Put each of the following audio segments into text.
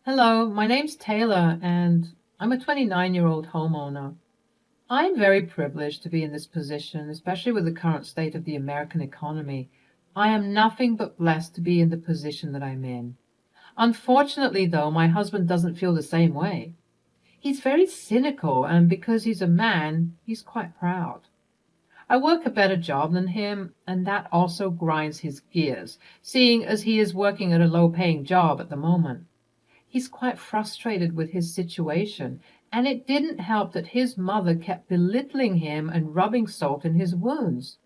Hello, my name's Taylor, and I'm a 29-year-old homeowner. I'm very privileged to be in this position, especially with the current state of the American economy. I am nothing but blessed to be in the position that I'm in. Unfortunately, though, my husband doesn't feel the same way. He's very cynical, and because he's a man, he's quite proud. I work a better job than him, and that also grinds his gears, seeing as he is working at a low-paying job at the moment. He's quite frustrated with his situation, and it didn't help that his mother kept belittling him and rubbing salt in his wounds.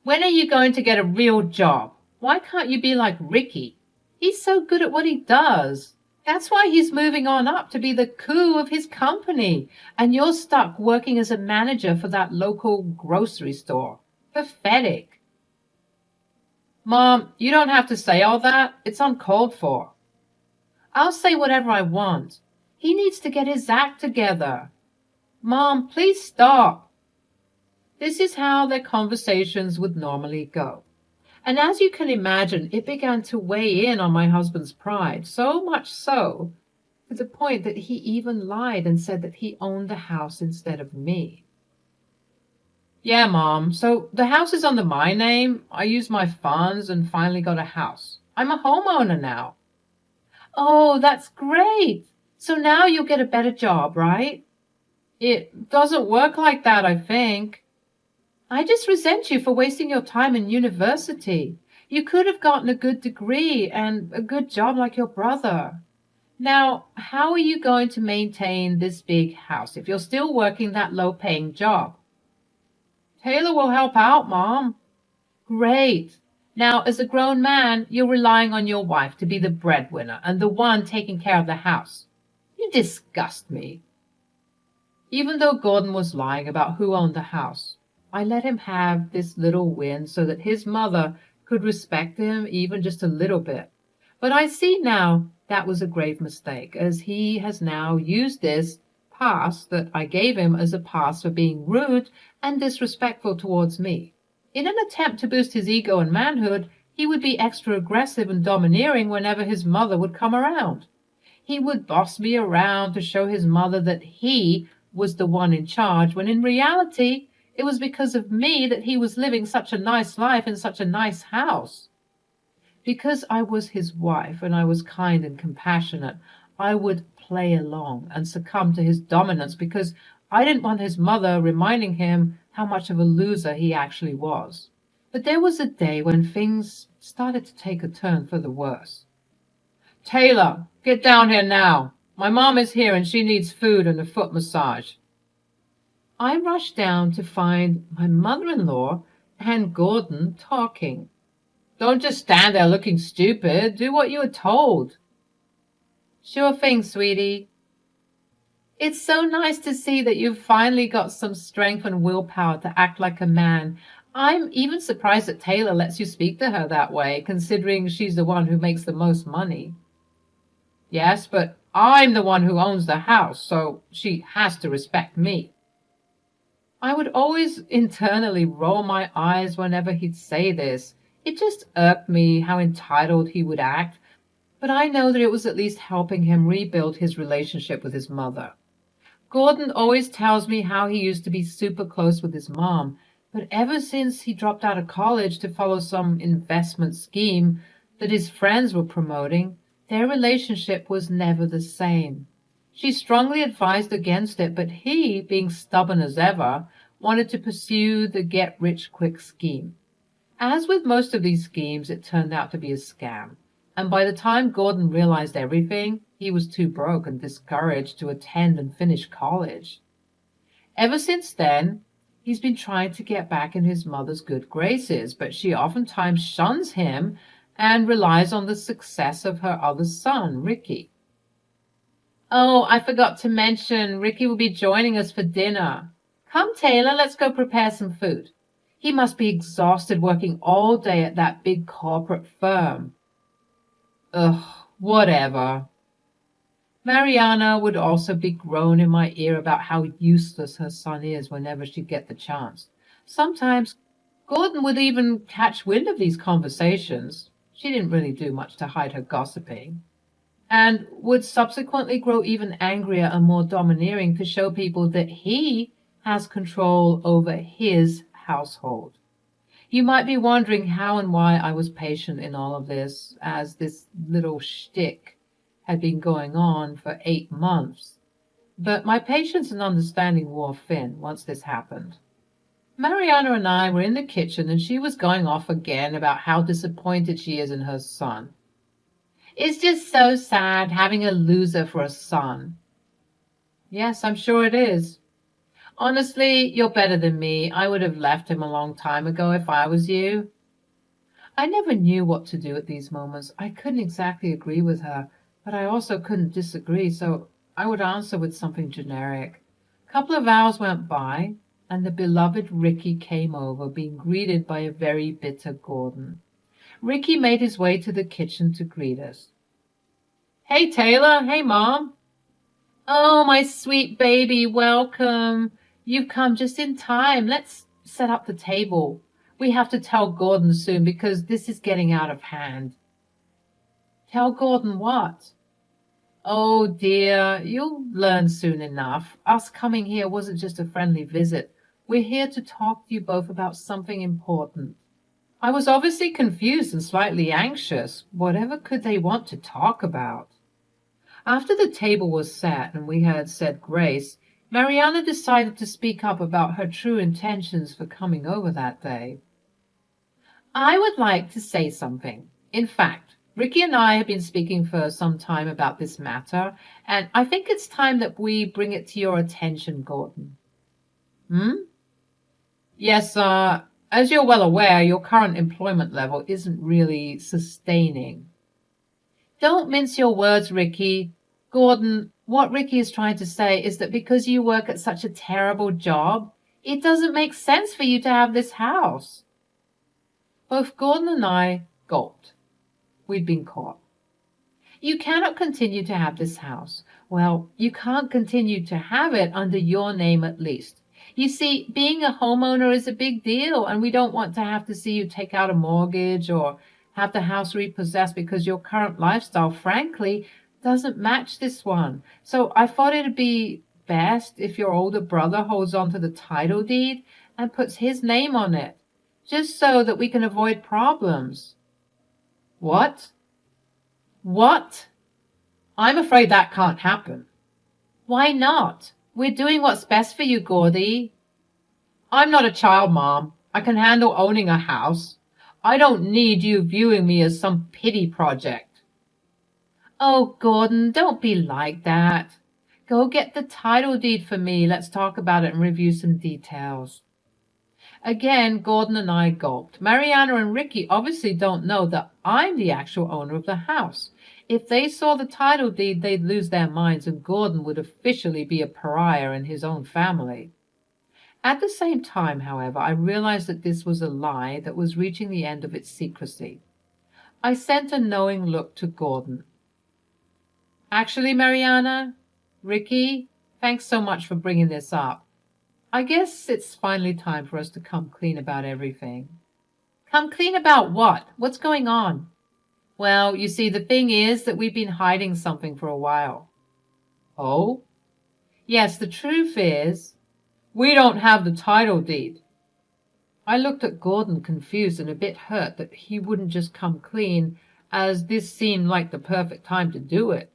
When are you going to get a real job? Why can't you be like Ricky? He's so good at what he does. That's why he's moving on up to be the coup of his company, and you're stuck working as a manager for that local grocery store. Pathetic. Mom, you don't have to say all that. It's uncalled for. I'll say whatever I want. He needs to get his act together. Mom, please stop. This is how their conversations would normally go. And as you can imagine, it began to weigh in on my husband's pride, so much so, to the point that he even lied and said that he owned the house instead of me. Yeah, Mom, so the house is under my name. I used my funds and finally got a house. I'm a homeowner now. Oh, that's great. So now you'll get a better job, right? It doesn't work like that, I think. I just resent you for wasting your time in university. You could have gotten a good degree and a good job like your brother. Now, how are you going to maintain this big house if you're still working that low-paying job? Taylor will help out, Mom. Great. Now, as a grown man, you're relying on your wife to be the breadwinner and the one taking care of the house. You disgust me. Even though Gordon was lying about who owned the house, I let him have this little win so that his mother could respect him even just a little bit. But I see now that was a grave mistake, as he has now used this pass that I gave him as a pass for being rude and disrespectful towards me. In an attempt to boost his ego and manhood, he would be extra aggressive and domineering whenever his mother would come around. He would boss me around to show his mother that he was the one in charge, when in reality it was because of me that he was living such a nice life in such a nice house. Because I was his wife and I was kind and compassionate, I would play along and succumb to his dominance because I didn't want his mother reminding him how much of a loser he actually was. But there was a day when things started to take a turn for the worse. Taylor, get down here now. My mom is here and she needs food and a foot massage. I rushed down to find my mother-in-law and Gordon talking. Don't just stand there looking stupid. Do what you were told. Sure thing, sweetie. It's so nice to see that you've finally got some strength and willpower to act like a man. I'm even surprised that Taylor lets you speak to her that way, considering she's the one who makes the most money. Yes, but I'm the one who owns the house, so she has to respect me. I would always internally roll my eyes whenever he'd say this. It just irked me how entitled he would act, but I know that it was at least helping him rebuild his relationship with his mother. Gordon always tells me how he used to be super close with his mom, but ever since he dropped out of college to follow some investment scheme that his friends were promoting, their relationship was never the same. She strongly advised against it, but he, being stubborn as ever, wanted to pursue the get-rich-quick scheme. As with most of these schemes, it turned out to be a scam, and by the time Gordon realized everything, he was too broke and discouraged to attend and finish college. Ever since then, he's been trying to get back in his mother's good graces, but she oftentimes shuns him and relies on the success of her other son, Ricky. Oh, I forgot to mention, Ricky will be joining us for dinner. Come, Taylor, let's go prepare some food. He must be exhausted working all day at that big corporate firm. Ugh, whatever. Mariana would also be groan in my ear about how useless her son is whenever she'd get the chance. Sometimes Gordon would even catch wind of these conversations. She didn't really do much to hide her gossiping. and would subsequently grow even angrier and more domineering to show people that he has control over his household. You might be wondering how and why I was patient in all of this, as this little shtick had been going on for 8 months. But my patience and understanding wore thin once this happened. Mariana and I were in the kitchen, and she was going off again about how disappointed she is in her son. It's just so sad having a loser for a son. Yes, I'm sure it is. Honestly, you're better than me. I would have left him a long time ago if I was you. I never knew what to do at these moments. I couldn't exactly agree with her, but I also couldn't disagree, so I would answer with something generic. A couple of hours went by, and the beloved Ricky came over, being greeted by a very bitter Gordon. Ricky made his way to the kitchen to greet us. Hey, Taylor. Hey, Mom. Oh, my sweet baby, welcome. You've come just in time. Let's set up the table. We have to tell Gordon soon because this is getting out of hand. Tell Gordon what? Oh, dear, you'll learn soon enough. Us coming here wasn't just a friendly visit. We're here to talk to you both about something important. I was obviously confused and slightly anxious. Whatever could they want to talk about? After the table was set and we had said grace, Mariana decided to speak up about her true intentions for coming over that day. I would like to say something. In fact, Ricky and I have been speaking for some time about this matter, and I think it's time that we bring it to your attention, Gordon. Yes, as you're well aware, your current employment level isn't really sustaining. Don't mince your words, Ricky. Gordon, what Ricky is trying to say is that because you work at such a terrible job, it doesn't make sense for you to have this house. Both Gordon and I gulped. We'd been caught. You cannot continue to have this house. Well, you can't continue to have it under your name at least. You see, being a homeowner is a big deal, and we don't want to have to see you take out a mortgage or have the house repossessed because your current lifestyle, frankly, doesn't match this one. So I thought it'd be best if your older brother holds on to the title deed and puts his name on it, just so that we can avoid problems. What? What? I'm afraid that can't happen. Why not? We're doing what's best for you, Gordy. I'm not a child, Mom. I can handle owning a house. I don't need you viewing me as some pity project. Oh, Gordon, don't be like that. Go get the title deed for me. Let's talk about it and review some details. Again, Gordon and I gulped. Mariana and Ricky obviously don't know that I'm the actual owner of the house. If they saw the title deed, they'd lose their minds, and Gordon would officially be a pariah in his own family. At the same time, however, I realized that this was a lie that was reaching the end of its secrecy. I sent a knowing look to Gordon. Actually, Mariana, Ricky, thanks so much for bringing this up. I guess it's finally time for us to come clean about everything. Come clean about what? What's going on? Well, you see, the thing is that we've been hiding something for a while. Oh? Yes, the truth is, we don't have the title deed. I looked at Gordon confused and a bit hurt that he wouldn't just come clean, as this seemed like the perfect time to do it.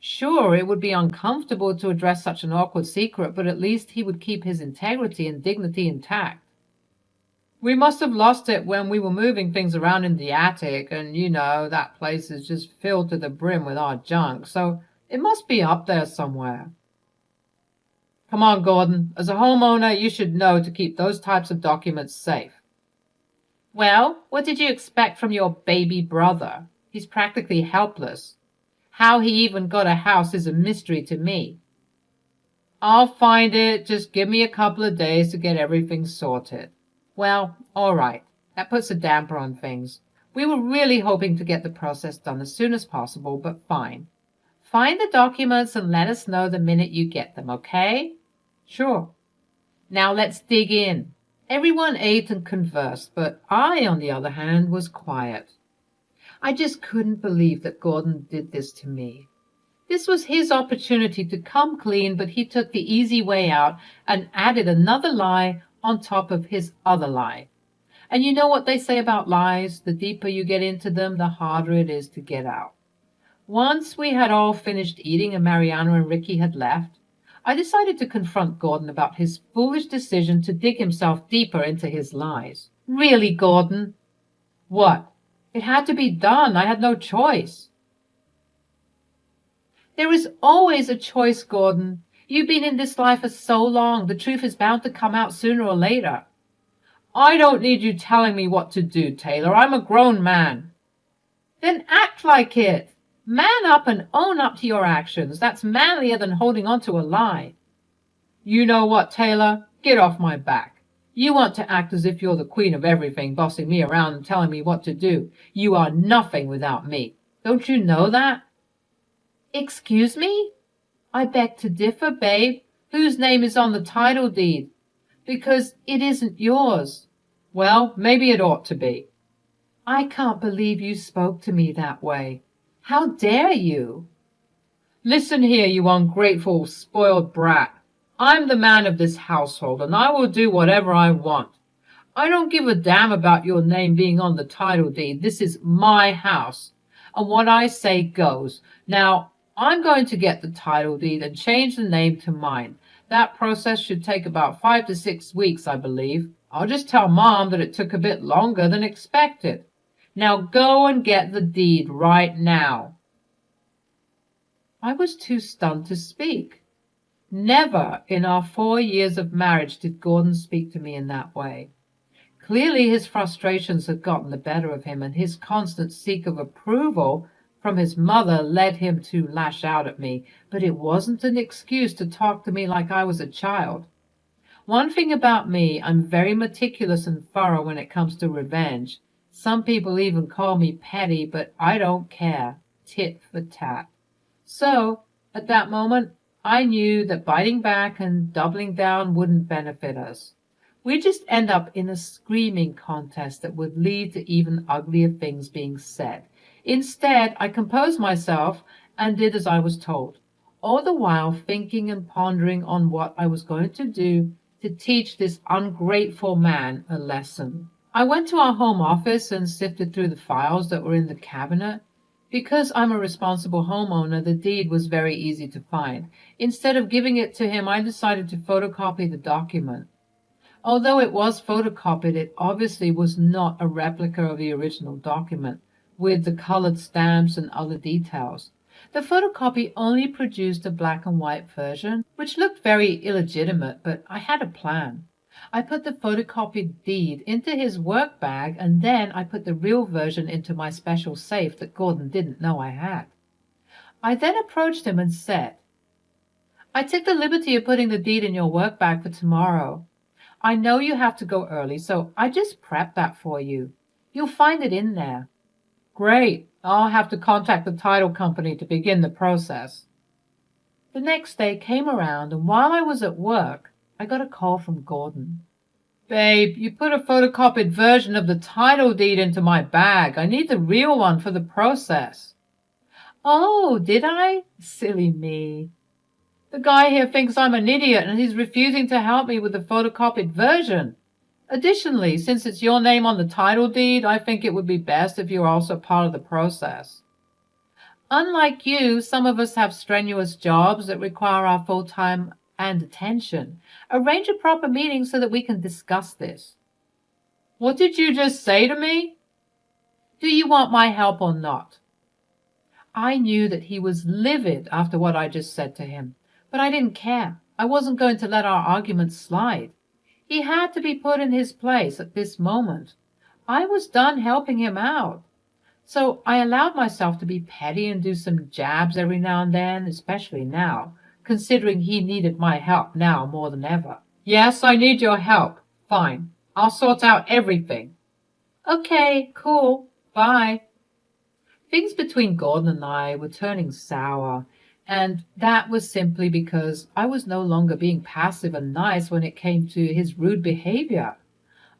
Sure, it would be uncomfortable to address such an awkward secret, but at least he would keep his integrity and dignity intact. We must have lost it when we were moving things around in the attic, and you know, that place is just filled to the brim with our junk, so it must be up there somewhere. Come on, Gordon. As a homeowner, you should know to keep those types of documents safe. Well, what did you expect from your baby brother? He's practically helpless. How he even got a house is a mystery to me. I'll find it. Just give me a couple of days to get everything sorted. Well, all right. That puts a damper on things. We were really hoping to get the process done as soon as possible, but fine. Find the documents and let us know the minute you get them, okay? Sure. Now let's dig in. Everyone ate and conversed, but I, on the other hand, was quiet. I just couldn't believe that Gordon did this to me. This was his opportunity to come clean, but he took the easy way out and added another lie on top of his other lie. And you know what they say about lies? The deeper you get into them, the harder it is to get out. Once we had all finished eating and Mariana and Ricky had left, I decided to confront Gordon about his foolish decision to dig himself deeper into his lies. Really, Gordon? What? It had to be done. I had no choice. There is always a choice, Gordon. You've been in this life for so long. The truth is bound to come out sooner or later. I don't need you telling me what to do, Taylor. I'm a grown man. Then act like it. Man up and own up to your actions. That's manlier than holding on to a lie. You know what, Taylor? Get off my back. You want to act as if you're the queen of everything, bossing me around and telling me what to do. You are nothing without me. Don't you know that? Excuse me? I beg to differ, babe. Whose name is on the title deed? Because it isn't yours. Well, maybe it ought to be. I can't believe you spoke to me that way. How dare you? Listen here, you ungrateful, spoiled brat. I'm the man of this household, and I will do whatever I want. I don't give a damn about your name being on the title deed. This is my house, and what I say goes. Now, I'm going to get the title deed and change the name to mine. That process should take about 5 to 6 weeks, I believe. I'll just tell Mom that it took a bit longer than expected. Now go and get the deed right now. I was too stunned to speak. Never in our 4 years of marriage did Gordon speak to me in that way. Clearly his frustrations had gotten the better of him, and his constant seek of approval from his mother led him to lash out at me, but it wasn't an excuse to talk to me like I was a child. One thing about me, I'm very meticulous and thorough when it comes to revenge. Some people even call me petty, but I don't care. Tit for tat. So, at that moment, I knew that biting back and doubling down wouldn't benefit us. We'd just end up in a screaming contest that would lead to even uglier things being said. Instead, I composed myself and did as I was told, all the while thinking and pondering on what I was going to do to teach this ungrateful man a lesson. I went to our home office and sifted through the files that were in the cabinet. Because I'm a responsible homeowner, the deed was very easy to find. Instead of giving it to him, I decided to photocopy the document. Although it was photocopied, it obviously was not a replica of the original document, with the colored stamps and other details. The photocopy only produced a black and white version, which looked very illegitimate, but I had a plan. I put the photocopied deed into his work bag, and then I put the real version into my special safe that Gordon didn't know I had. I then approached him and said, I took the liberty of putting the deed in your work bag for tomorrow. I know you have to go early, so I just prepped that for you. You'll find it in there. Great. I'll have to contact the title company to begin the process. The next day came around, and while I was at work, I got a call from Gordon. Babe, you put a photocopied version of the title deed into my bag. I need the real one for the process. Oh, did I? Silly me. The guy here thinks I'm an idiot, and he's refusing to help me with the photocopied version. Additionally, since it's your name on the title deed, I think it would be best if you're also part of the process. Unlike you, some of us have strenuous jobs that require our full time and attention. Arrange a proper meeting so that we can discuss this. What did you just say to me? Do you want my help or not? I knew that he was livid after what I just said to him, but I didn't care. I wasn't going to let our argument slide. He had to be put in his place at this moment. I was done helping him out. So I allowed myself to be petty and do some jabs every now and then, especially now, considering he needed my help now more than ever. Yes, I need your help. Fine. I'll sort out everything. Okay, cool. Bye. Things between Gordon and I were turning sour, and that was simply because I was no longer being passive and nice when it came to his rude behavior.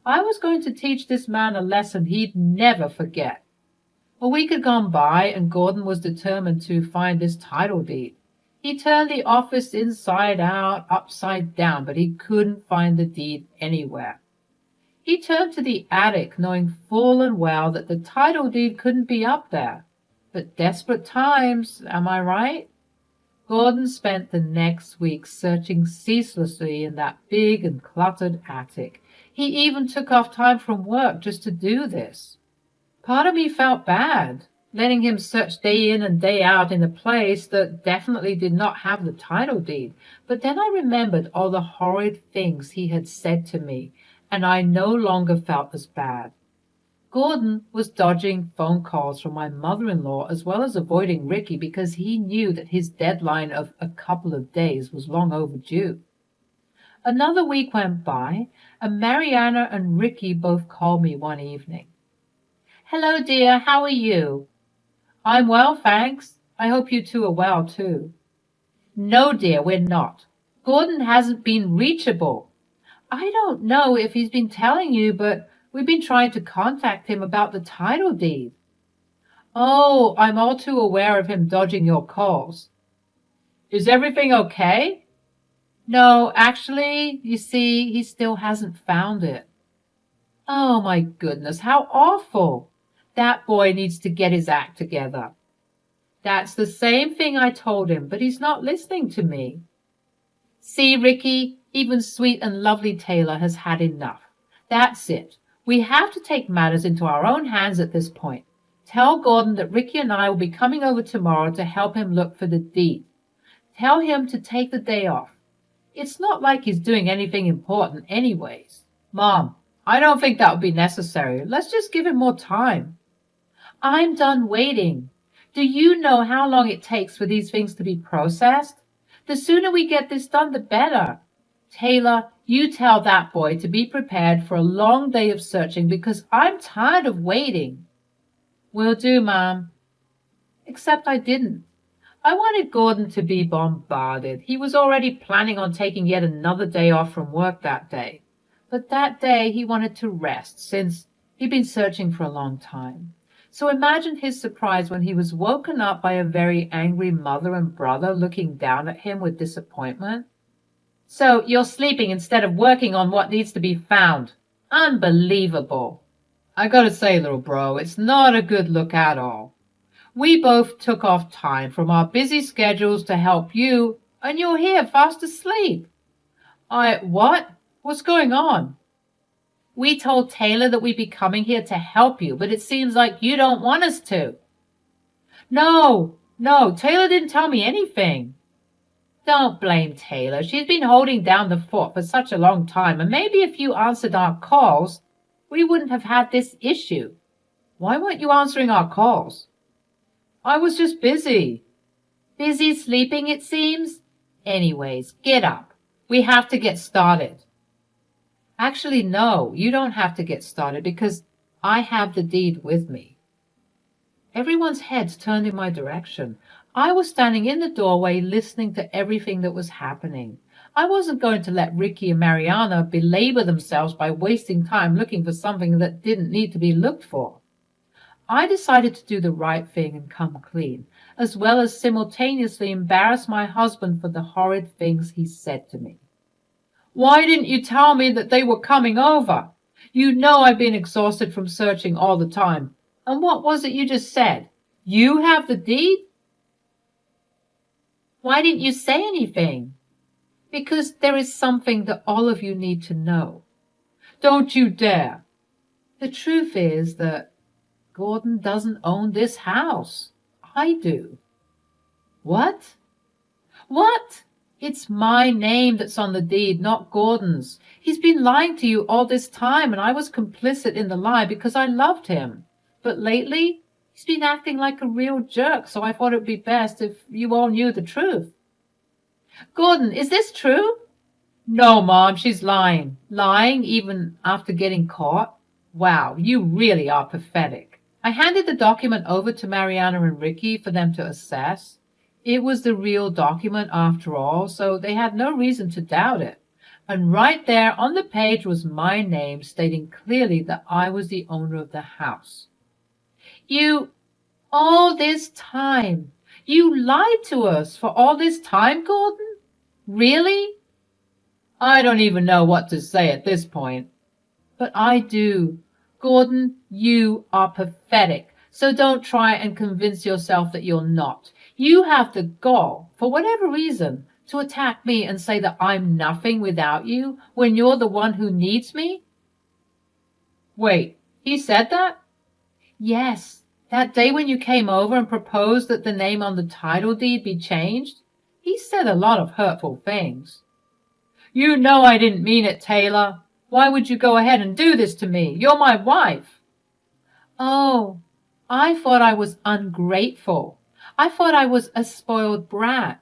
I was going to teach this man a lesson he'd never forget. A week had gone by, and Gordon was determined to find this title deed. He turned the office inside out, upside down, but he couldn't find the deed anywhere. He turned to the attic, knowing full and well that the title deed couldn't be up there. But desperate times, am I right? Gordon spent the next week searching ceaselessly in that big and cluttered attic. He even took off time from work just to do this. Part of me felt bad, letting him search day in and day out in a place that definitely did not have the title deed. But then I remembered all the horrid things he had said to me, and I no longer felt as bad. Gordon was dodging phone calls from my mother-in-law as well as avoiding Ricky because he knew that his deadline of a couple of days was long overdue. Another week went by, and Mariana and Ricky both called me one evening. "Hello, dear, how are you?" "I'm well, thanks. I hope you two are well, too." "No, dear, we're not. Gordon hasn't been reachable. I don't know if he's been telling you, but we've been trying to contact him about the title deed." "Oh, I'm all too aware of him dodging your calls." "Is everything okay?" "No, actually, you see, he still hasn't found it." "Oh, my goodness, how awful. That boy needs to get his act together." "That's the same thing I told him, but he's not listening to me." "See, Ricky, even sweet and lovely Taylor has had enough. That's it. We have to take matters into our own hands at this point. Tell Gordon that Ricky and I will be coming over tomorrow to help him look for the deed. Tell him to take the day off. It's not like he's doing anything important anyways." "Mom, I don't think that would be necessary. Let's just give him more time." "I'm done waiting. Do you know how long it takes for these things to be processed? The sooner we get this done, the better. Taylor, you tell that boy to be prepared for a long day of searching because I'm tired of waiting." "Will do, Mom." Except I didn't. I wanted Gordon to be bombarded. He was already planning on taking yet another day off from work that day. But that day he wanted to rest since he'd been searching for a long time. So imagine his surprise when he was woken up by a very angry mother and brother looking down at him with disappointment. "So you're sleeping instead of working on what needs to be found. Unbelievable." "I gotta say, little bro, it's not a good look at all. We both took off time from our busy schedules to help you, and you're here fast asleep." What? What's going on?" "We told Taylor that we'd be coming here to help you, but it seems like you don't want us to." No, Taylor didn't tell me anything." "Don't blame Taylor. She's been holding down the fort for such a long time, and maybe if you answered our calls, we wouldn't have had this issue." "Why weren't you answering our calls?" "I was just busy." "Busy sleeping, it seems. Anyways, get up. We have to get started." "Actually, no, you don't have to get started because I have the deed with me." Everyone's heads turned in my direction. I was standing in the doorway listening to everything that was happening. I wasn't going to let Ricky and Mariana belabor themselves by wasting time looking for something that didn't need to be looked for. I decided to do the right thing and come clean, as well as simultaneously embarrass my husband for the horrid things he said to me. "Why didn't you tell me that they were coming over? You know I've been exhausted from searching all the time. And what was it you just said? You have the deed?" "Why didn't you say anything?" "Because there is something that all of you need to know." "Don't you dare." "The truth is that Gordon doesn't own this house. I do." "What?" "What? It's my name that's on the deed, not Gordon's. He's been lying to you all this time, and I was complicit in the lie because I loved him. But lately, he's been acting like a real jerk, so I thought it would be best if you all knew the truth." "Gordon, is this true?" "No, Mom, she's lying." "Lying even after getting caught? Wow, you really are pathetic." I handed the document over to Mariana and Ricky for them to assess. It was the real document after all, so they had no reason to doubt it. And right there on the page was my name, stating clearly that I was the owner of the house. You All this time. You lied to us for all this time, Gordon? Really? I don't even know what to say at this point. But I do. Gordon, you are pathetic. So don't try and convince yourself that you're not. You have the gall, for whatever reason, to attack me and say that I'm nothing without you when you're the one who needs me? Wait, he said that? Yes, that day when you came over and proposed that the name on the title deed be changed. He said a lot of hurtful things. You know I didn't mean it, Taylor. Why would you go ahead and do this to me? You're my wife. Oh, I thought I was ungrateful. I thought I was a spoiled brat.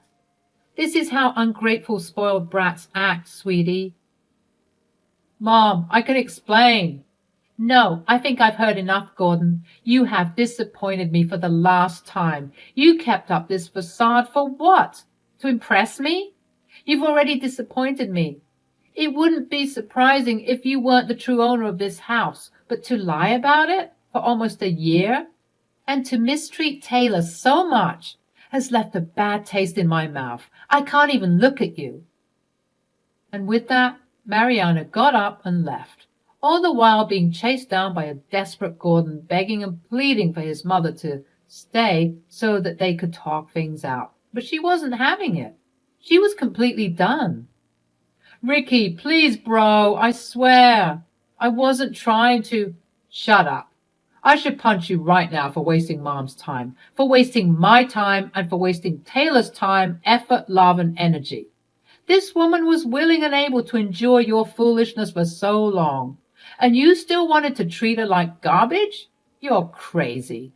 This is how ungrateful spoiled brats act, sweetie. Mom, I can explain. No, I think I've heard enough, Gordon. You have disappointed me for the last time. You kept up this facade for what? To impress me? You've already disappointed me. It wouldn't be surprising if you weren't the true owner of this house, but to lie about it for almost a year and to mistreat Taylor so much has left a bad taste in my mouth. I can't even look at you. And with that, Mariana got up and left, all the while being chased down by a desperate Gordon begging and pleading for his mother to stay so that they could talk things out. But she wasn't having it. She was completely done. Ricky, please, bro, I swear. I wasn't trying to. Shut up. I should punch you right now for wasting Mom's time, for wasting my time, and for wasting Taylor's time, effort, love, and energy. This woman was willing and able to endure your foolishness for so long, and you still wanted to treat her like garbage? You're crazy.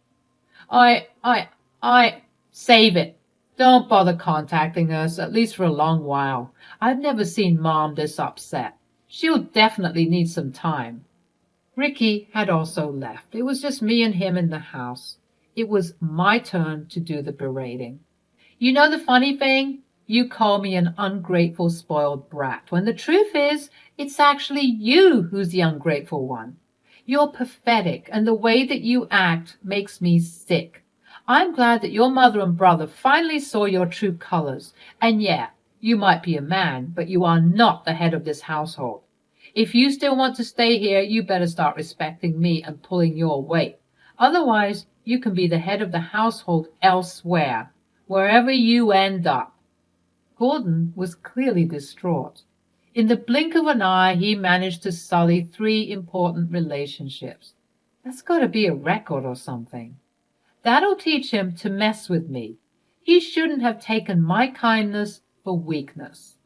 Save it. Don't bother contacting us, at least for a long while. I've never seen Mom this upset. She'll definitely need some time. Ricky had also left. It was just me and him in the house. It was my turn to do the berating. You know the funny thing? You call me an ungrateful, spoiled brat, when the truth is, it's actually you who's the ungrateful one. You're pathetic, and the way that you act makes me sick. I'm glad that your mother and brother finally saw your true colors. And yeah, you might be a man, but you are not the head of this household. If you still want to stay here, you better start respecting me and pulling your weight. Otherwise, you can be the head of the household elsewhere, wherever you end up. Gordon was clearly distraught. In the blink of an eye, he managed to sully 3 important relationships. That's got to be a record or something. That'll teach him to mess with me. He shouldn't have taken my kindness for weakness.